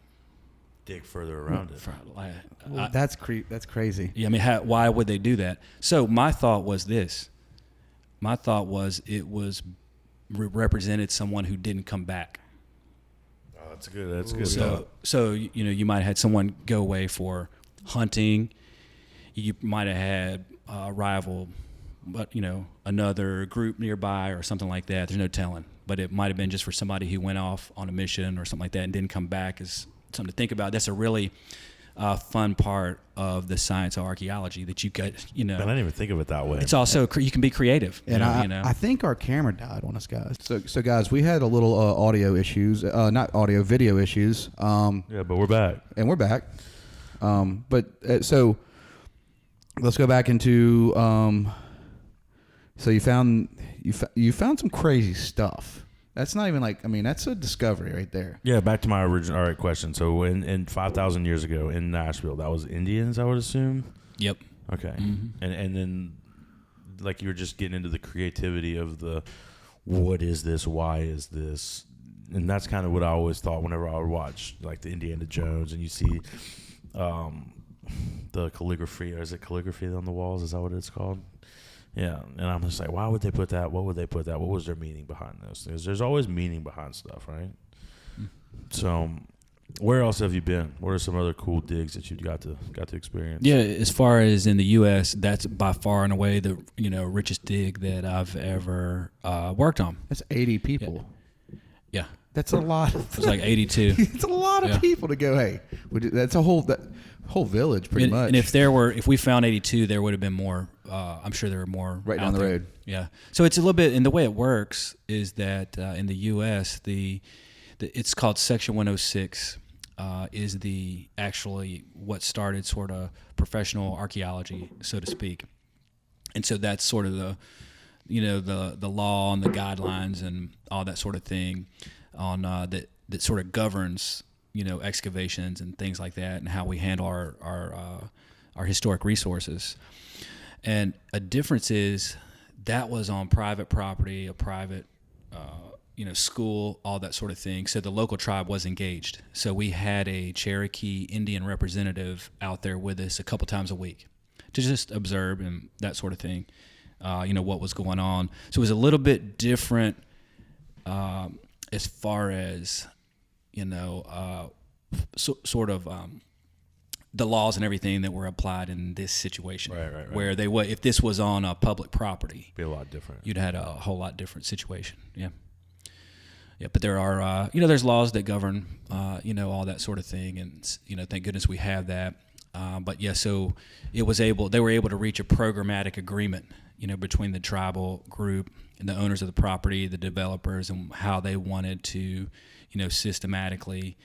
Dig further around it. That's crazy. Yeah, I mean, why would they do that? So my thought was this. My thought was it was represented someone who didn't come back. Oh, that's good. So you might have had someone go away for hunting. You might have had a rival, but another group nearby or something like that. There's no telling. But it might have been just for somebody who went off on a mission or something like that and didn't come back. Is something to think about. That's a really fun part of the science of archaeology that you get. I didn't even think of it that way. It's also you can be creative. And I think our camera died on us, guys. So guys, we had a little audio issues, not audio, video issues. Yeah, but we're back. And we're back. So let's go back into. So you found some crazy stuff. That's not even that's a discovery right there. Yeah, back to my original. All right, question. So in 5,000 years ago in Nashville, that was Indians, I would assume. Yep. Okay. Mm-hmm. And then, like, you were just getting into the creativity of the, what is this? Why is this? And that's kind of what I always thought whenever I would watch, like, the Indiana Jones, and you see the calligraphy. Or is it calligraphy on the walls? Is that what it's called? Yeah, and I'm just like, why would they put that? What would they put that? What was their meaning behind those things? There's always meaning behind stuff, right? So, where else have you been? What are some other cool digs that you got to experience? Yeah, as far as in the U.S., that's by far and away the richest dig that I've ever worked on. That's 80 people. Yeah. That's a lot. It's like 82. It's a lot of people to go. Hey, that's a whole village, pretty much. And if we found 82, there would have been more. I'm sure there were more right down the road. Yeah. So it's a little bit, and the way it works is that in the U.S. It's called Section 106 is the actually what started sort of professional archaeology, so to speak, and so that's sort of the law and the guidelines and all that sort of thing on that sort of governs excavations and things like that, and how we handle our our historic resources. And a difference is that was on private property, a private, school, all that sort of thing. So the local tribe was engaged. So we had a Cherokee Indian representative out there with us a couple times a week to just observe and that sort of thing, what was going on. So it was a little bit different as far as, the laws and everything that were applied in this situation. Right. Where if this was on a public property, Be a lot different. you'd had a whole lot different situation. Yeah. Yeah, but there are, there's laws that govern, all that sort of thing, and thank goodness we have that. But yeah, so they were able to reach a programmatic agreement, between the tribal group and the owners of the property, the developers, and how they wanted to, systematically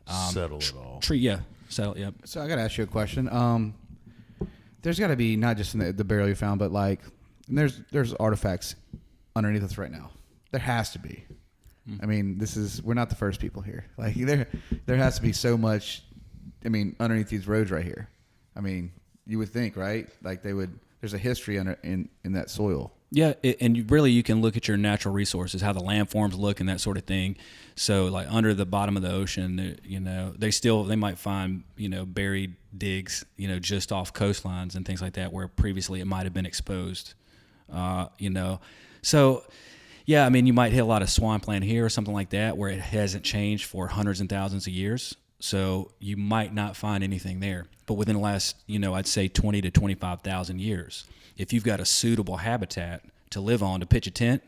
settle it all. Settle. Yep. So I got to ask you a question. There's got to be not just in the burial you found, but like there's artifacts underneath us right now. There has to be. I mean, we're not the first people here. Like there has to be so much. I mean, underneath these roads right here. I mean, you would think, right? Like there's a history in that soil. Yeah, and you can look at your natural resources, how the landforms look and that sort of thing. So like under the bottom of the ocean, they might find, buried digs, just off coastlines and things like that where previously it might have been exposed, So, yeah, I mean, you might hit a lot of swampland here or something like that where it hasn't changed for hundreds and thousands of years. So you might not find anything there. But within the last, I'd say 20 to 25,000 years, if you've got a suitable habitat to live on, to pitch a tent,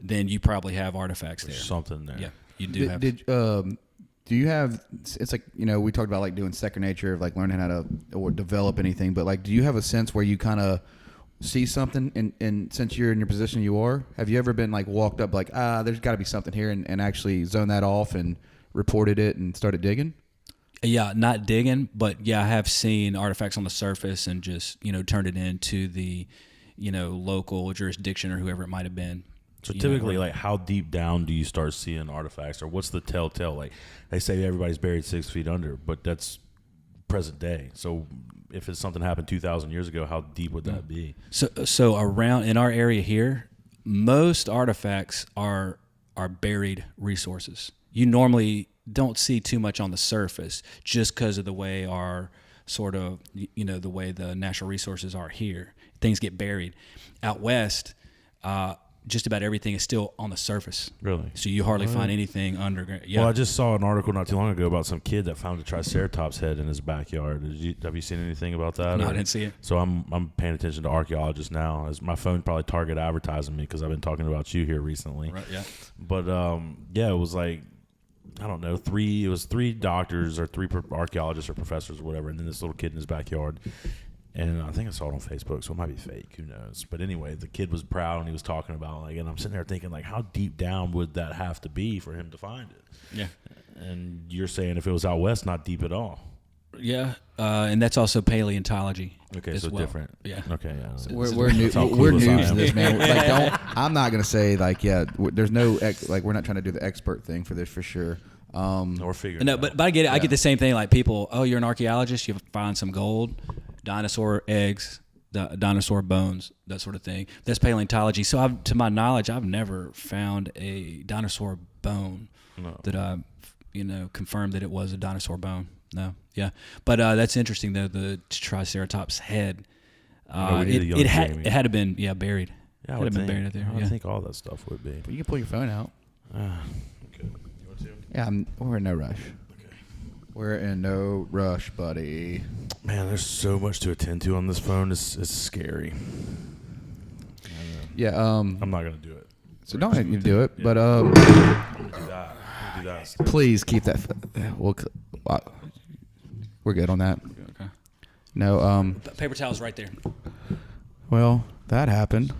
then you probably have artifacts there. Something there. Yeah, you do have. Do you have? It's like we talked about like doing second nature of like learning how to or develop anything, but like, do you have a sense where you kind of see something and since you're in your position you are, have you ever been like walked up like there's got to be something here and actually zone that off and reported it and started digging? Yeah, not digging, but yeah, I have seen artifacts on the surface and just turned it into the local jurisdiction or whoever it might have been. So typically, like, how deep down do you start seeing artifacts, or what's the telltale? Like, they say everybody's buried 6 feet under, but that's present day. So if it's something happened 2,000 years ago, how deep would that be? So around in our area here, most artifacts are buried resources. You normally don't see too much on the surface just because of the way our sort of, the way the natural resources are here. Things get buried. Out west, just about everything is still on the surface. Really? So you hardly find anything underground. Yeah. Well, I just saw an article not too long ago about some kid that found a triceratops head in his backyard. Have you seen anything about that? No, I didn't see it. So I'm paying attention to Archaeologist now. As my phone probably target advertising me because I've been talking about you here recently. Right. Yeah. But it was like, I don't know, three doctors or three archaeologists or professors or whatever, and then this little kid in his backyard. And I think I saw it on Facebook, so it might be fake. Who knows? But anyway, the kid was proud, and he was talking about, like, and I'm sitting there thinking, like, how deep down would that have to be for him to find it? Yeah. And you're saying if it was out west, not deep at all. Yeah, and that's also paleontology. Okay, so well. Different. Yeah. Okay, yeah. So we're new to this, man. Like, I'm not gonna say like, there's no we're not trying to do the expert thing for this for sure. Or figure. No, but I get it. Yeah. I get the same thing. Like people, you're an archaeologist. You find some gold, dinosaur eggs, dinosaur bones, that sort of thing. That's paleontology. So, to my knowledge, I've never found a dinosaur bone that I, confirmed that it was a dinosaur bone. No, yeah, but that's interesting though. The Triceratops head, it had to have been buried. Yeah, it had been buried out there. I think all that stuff would be. But you can pull your phone out. Okay. You want to? Yeah, we're in no rush. Okay. We're in no rush, buddy. Man, there's so much to attend to on this phone. It's scary. Yeah. I'm not gonna do it. So don't have you do it, but I'm gonna do that. Please keep that. We're good on that. Okay. No. Paper towel's right there. Well, that happened.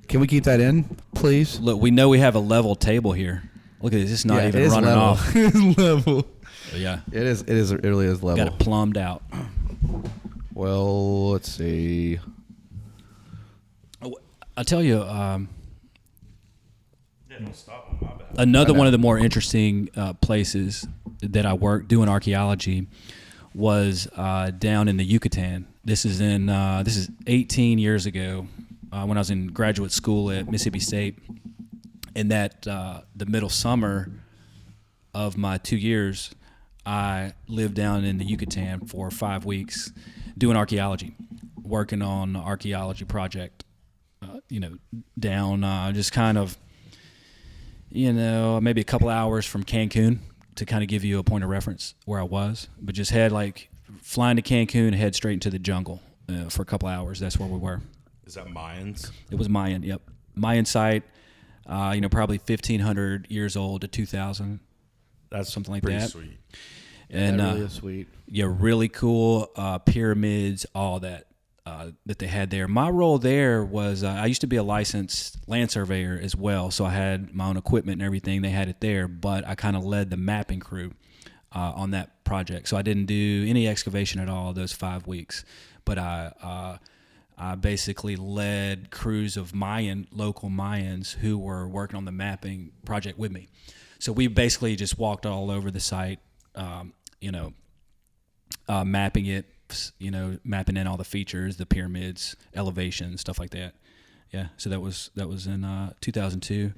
Can we keep that in, please? Look, we know we have a level table here. Look at this. It's not even running level. off. It is level. Yeah. It is. It really is level. Got it plumbed out. Well, let's see. I'll tell you. Another one of the more interesting places that I work doing archaeology was down in the Yucatan. This is 18 years ago when I was in graduate school at Mississippi State. And that the middle summer of my 2 years, I lived down in the Yucatan for 5 weeks doing archaeology, working on an archaeology project, down just kind of, maybe a couple hours from Cancun to kind of give you a point of reference where I was. But just had flying to Cancun, head straight into the jungle for a couple hours. That's where we were. Is that Mayans? It was Mayan, yep. Mayan site, probably 1,500 years old to 2,000. That's something like pretty that. Sweet. And that really is sweet. Yeah, really cool pyramids, all that that they had there. My role there was I used to be a licensed land surveyor as well, so I had my own equipment and everything. They had it there, but I kind of led the mapping crew on that project. So I didn't do any excavation at all those 5 weeks, but I basically led crews of local Mayans who were working on the mapping project with me. So we basically just walked all over the site, mapping it, mapping in all the features, the pyramids, elevations, stuff like that. Yeah. So that was in 2002.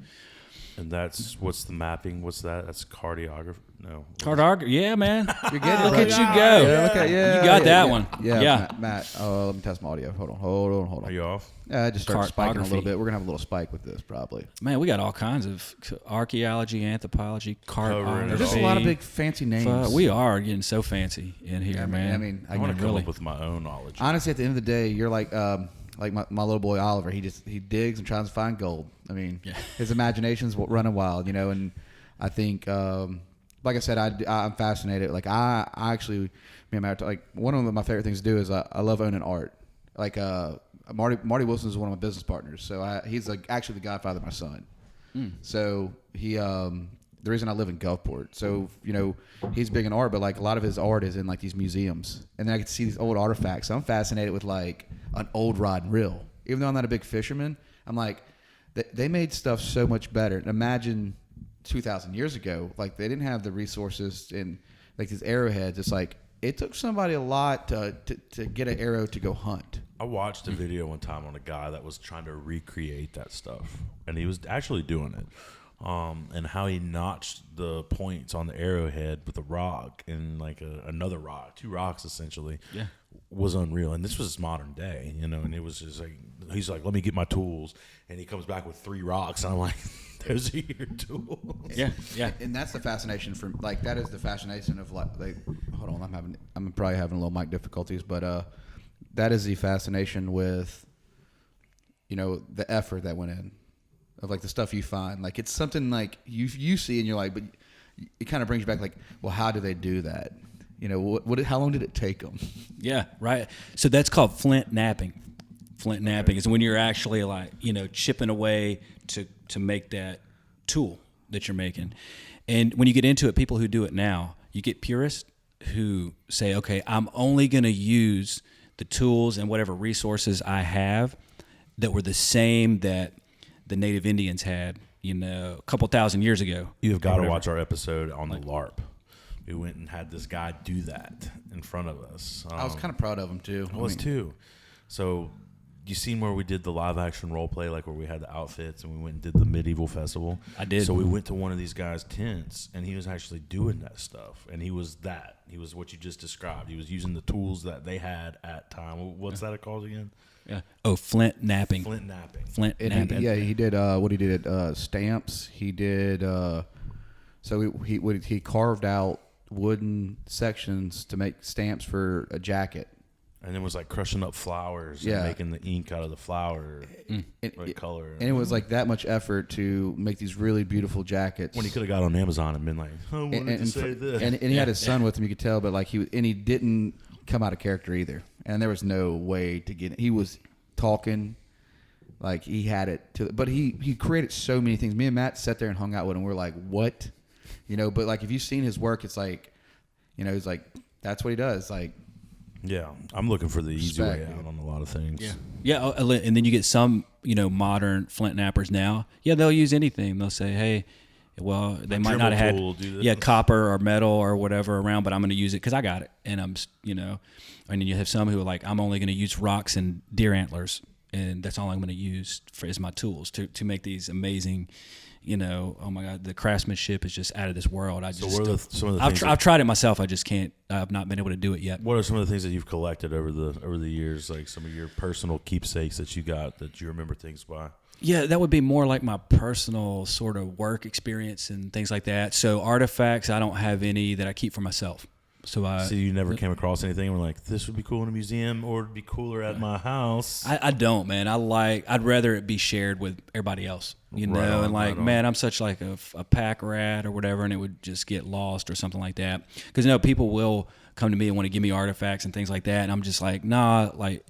And what's the mapping? What's that? That's cartography. No. Cartography. Yeah, man. You're getting Look it. at you go. Yeah, You got that one. Yeah. Matt. Oh, let me test my audio. Hold on. Are you off? I just started spiking a little Cartography. bit. We're gonna have a little spike with this probably. Man, we got all kinds of archaeology, anthropology, cartography. There's just a lot of big fancy names. We are getting so fancy in here, Yeah, man. I mean, I want to come really up with my own knowledge. honestly, at the end of the day, you're like my little boy Oliver. He digs and tries to find gold. I mean, his imagination's running wild, and I think, like I said, I'm fascinated. Like I actually, me and Matt, like one of my favorite things to do is I love owning art. Like Marty Wilson is one of my business partners, so he's actually the godfather of my son. So he the reason I live in Gulfport. So, he's big in art, but like a lot of his art is in like these museums. And then I get to see these old artifacts. So I'm fascinated with like an old rod and reel. Even though I'm not a big fisherman, I'm like, they made stuff so much better. And imagine 2,000 years ago, like they didn't have the resources and like these arrowheads. It's like, it took somebody a lot to get an arrow to go hunt. I watched a video one time on a guy that was trying to recreate that stuff, and he was actually doing it. And how he notched the points on the arrowhead with a rock and like another rock, 2 rocks essentially, was unreal. And this was modern day, and it was just like, he's like, let me get my tools. And he comes back with 3 rocks. And I'm like, those are your tools. Yeah. And that's the fascination that is the fascination of like hold on, I'm probably having a little mic difficulties, but that is the fascination with, the effort that went in. Of like the stuff you find, like it's something like you see and you're like, but it kind of brings you back like, well, how do they do that? How long did it take them? Yeah, right. So that's called flint napping. Flint napping is when you're actually like, chipping away to make that tool that you're making. And when you get into it, people who do it now, you get purists who say, okay, I'm only going to use the tools and whatever resources I have that were the same that the native Indians had, a couple thousand years ago. You have got to watch our episode on the LARP. We went and had this guy do that in front of us. I was kind of proud of him too. I was too. So you seen where we did the live action role play, like where we had the outfits and we went and did the medieval festival? I did. So we went to one of these guys' tents and he was actually doing that stuff. And he was what you just described. He was using the tools that they had at time. What's that called again? Yeah. Oh, flint napping. Flint napping. Flint napping. He did what he did at stamps. He did he carved out wooden sections to make stamps for a jacket. And it was like crushing up flowers and making the ink out of the flower color. And it was like that much effort to make these really beautiful jackets. When he could have got on Amazon and been like, I wanted to say this. And he had his son with him, you could tell, but like he didn't come out of character either. And there was no way to get it. He was talking like he had it but he created so many things. Me and Matt sat there and hung out with him. We're like, what? But like if you've seen his work, it's like, he's like, that's what he does. Like, yeah, I'm looking for the easy way out on a lot of things. Yeah, and then you get some, modern flint nappers now. Yeah, they'll use anything. They'll say, hey, well, they A might not Dremel have tool will do had, this. yeah, copper or metal or whatever around, but I'm going to use it because I got it. And and then you have some who are like, I'm only going to use rocks and deer antlers, and that's all I'm going to use as my tools to make these amazing, oh my God, the craftsmanship is just out of this world. So what are some of the I've, things I've tried it myself. I just can't. I've not been able to do it yet. What are some of the things that you've collected over the years, like some of your personal keepsakes that you got that you remember things by? Yeah, that would be more like my personal sort of work experience and things like that. So artifacts, I don't have any that I keep for myself. So you never came across anything and were like, this would be cool in a museum or it'd be cooler at my house? I don't, man. I'd rather it be shared with everybody else, Right on, and like, right on. man, I'm such like a pack rat or whatever, and it would just get lost or something like that. Because, people will come to me and want to give me artifacts and things like that. And I'm just like, nah, like,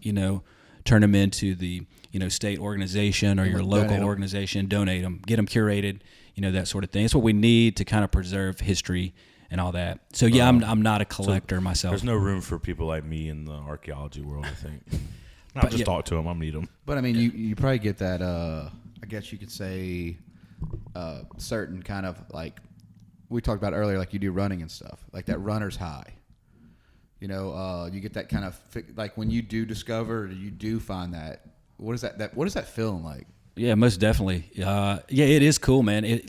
turn them into the, state organization or your local organization, donate them, get them curated, that sort of thing. It's what we need to kind of preserve history and all that. So yeah, I'm not a collector myself. There's no room for people like me in the archaeology world, I think. I'll just talk to them. I'll meet them. But I mean, you probably get that. I guess you could say certain kind of like we talked about earlier, like you do running and stuff, like that runner's high. You get that kind of like when you do discover, you do find that. What is that? What does that feeling like? Yeah, most definitely. Yeah, it is cool, man.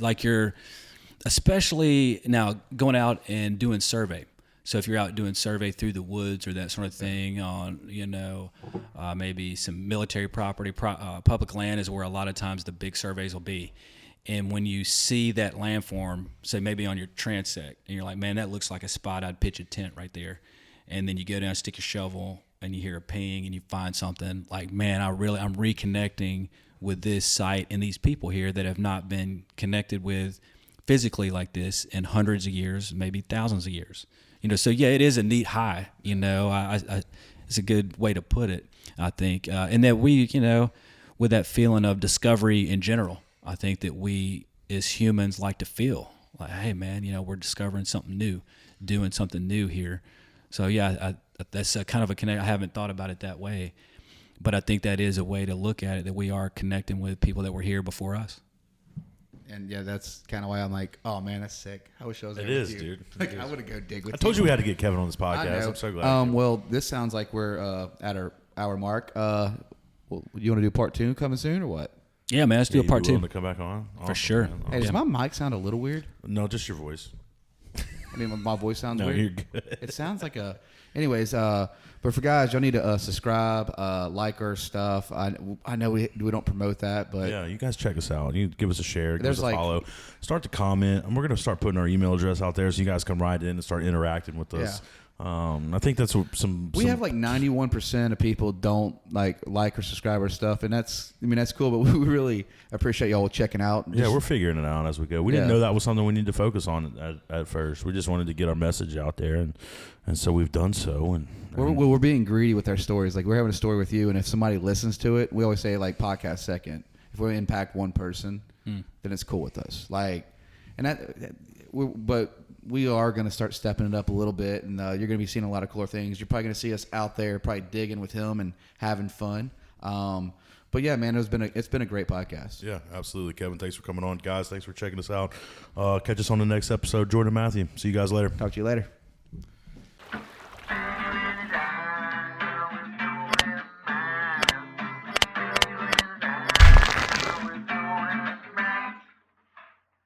Especially now going out and doing survey. So if you're out doing survey through the woods or that sort of thing on, maybe some military property, public land is where a lot of times the big surveys will be. And when you see that landform, say maybe on your transect, and you're like, man, that looks like a spot I'd pitch a tent right there. And then you go down, stick your shovel, and you hear a ping, and you find something like, man, I'm reconnecting with this site and these people here that have not been connected with physically like this in hundreds of years, maybe thousands of years. So yeah, it is a neat high. It's a good way to put it, I think. And that we, with that feeling of discovery in general, I think that we as humans like to feel like, hey man, we're discovering something new, doing something new here. So yeah, that's a kind of a connect. I haven't thought about it that way, but I think that is a way to look at it, that we are connecting with people that were here before us. And yeah, that's kind of why I'm like, oh man, that's sick. I wish I was there. It is, with you. dude. Like I would have go dig with. I told you we had to get Kevin on this podcast. I'm so glad. Well, this sounds like we're at our hour mark. You want to do part 2 coming soon or what? Yeah, man, let's do a part 2 to come back on for sure. Man. Hey, does my mic sound a little weird? No, just your voice. I mean, my voice sounds No, weird. you're good. It sounds like a. Anyways, but for guys, y'all need to subscribe, like our stuff. I know we don't promote that, but Yeah, you guys check us out. You give us a share, give There's us a follow, start to comment, and we're gonna start putting our email address out there so you guys can write in and start interacting with us. I think that's we have like 91% of people don't like or subscribe our stuff, and that's cool. But we really appreciate y'all checking out. Yeah, we're figuring it out as we go. We didn't know that was something we need to focus on at first. We just wanted to get our message out there, and so we've done so. And we're being greedy with our stories. Like we're having a story with you, and if somebody listens to it, we always say like podcast second. If we impact one person, then it's cool with us. Like, and but we are going to start stepping it up a little bit, and you're going to be seeing a lot of cooler things. You're probably going to see us out there, probably digging with him and having fun. But yeah, man, it's been a great podcast. Yeah, absolutely, Kevin. Thanks for coming on, guys. Thanks for checking us out. Catch us on the next episode. Jordan and Matthew. See you guys later. Talk to you later.